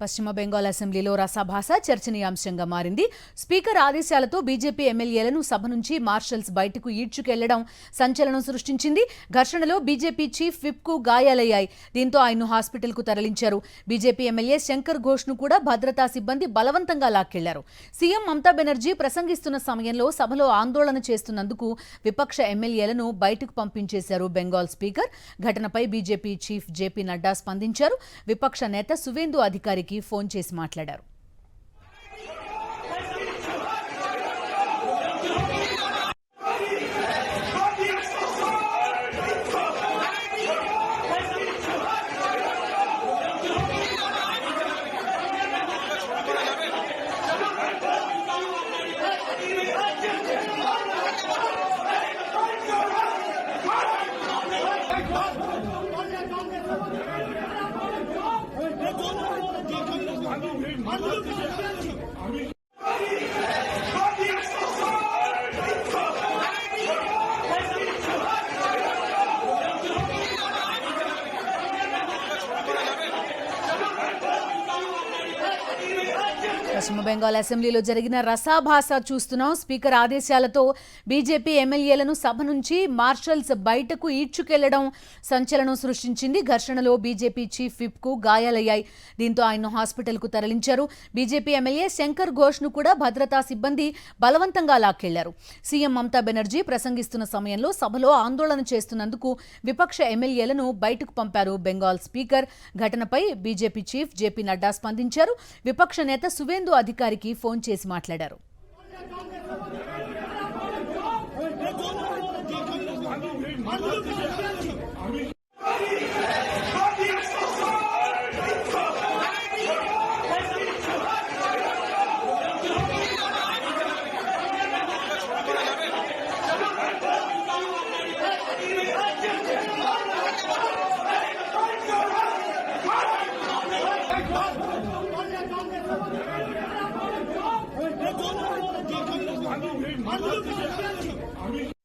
పశ్చిమ బెంగాల్ అసెంబ్లీలో రసాభాస చర్చనీయాంశంగా మారింది. స్పీకర్ ఆదేశాలతో బీజేపీ ఎమ్మెల్యేలను సభ నుంచి మార్షల్స్ బయటకు ఈడ్చుకెళ్లడం సంచలనం సృష్టించింది. ఘర్షణలో బీజేపీ చీఫ్ విప్ కు గాయాలయ్యాయి. దీంతో ఆయన్ను హాస్పిటల్ కు తరలించారు. బీజేపీ ఎమ్మెల్యే శంకర్ ఘోష్ ను కూడా భద్రతా సిబ్బంది బలవంతంగా లాక్కెళ్లారు. సీఎం మమతా బెనర్జీ ప్రసంగిస్తున్న సమయంలో సభలో ఆందోళన చేస్తున్నందుకు విపక్ష ఎమ్మెల్యేలను బయటకు పంపించేశారు బెంగాల్ స్పీకర్. ఘటనపై బీజేపీ చీఫ్ జేపీ నడ్డా స్పందించారు. విపక్ష నేత సువేందు అధికారికి ఫోన్ చేసి మాట్లాడారు. పశ్చిమ బెంగాల్ అసెంబ్లీలో జరిగిన రసాభాస చూస్తున్నాం. స్పీకర్ ఆదేశాలతో బీజేపీ ఎమ్మెల్యేలను సభ నుంచి మార్షల్స్ బయటకు ఈడ్చుకెళ్లడం సంచలనం సృష్టించింది. ఘర్షణలో బీజేపీ చీఫ్ విప్ కు గాయాలయ్యాయి. దీంతో ఆయన్ను హాస్పిటల్ కు తరలించారు. బీజేపీ ఎమ్మెల్యే శంకర్ ఘోష్ ను కూడా భద్రతా సిబ్బంది బలవంతంగా లాక్కెళ్లారు. సీఎం మమతా బెనర్జీ ప్రసంగిస్తున్న సమయంలో సభలో ఆందోళన చేస్తున్నందుకు విపక్ష ఎమ్మెల్యేలను బయటకు పంపారు బెంగాల్ స్పీకర్. ఘటనపై బీజేపీ చీఫ్ జేపీ నడ్డా స్పందించారు. విపక్ష నేత సువేందు అధికారికి ఫోన్ చేసి మాట్లాడారు. I mean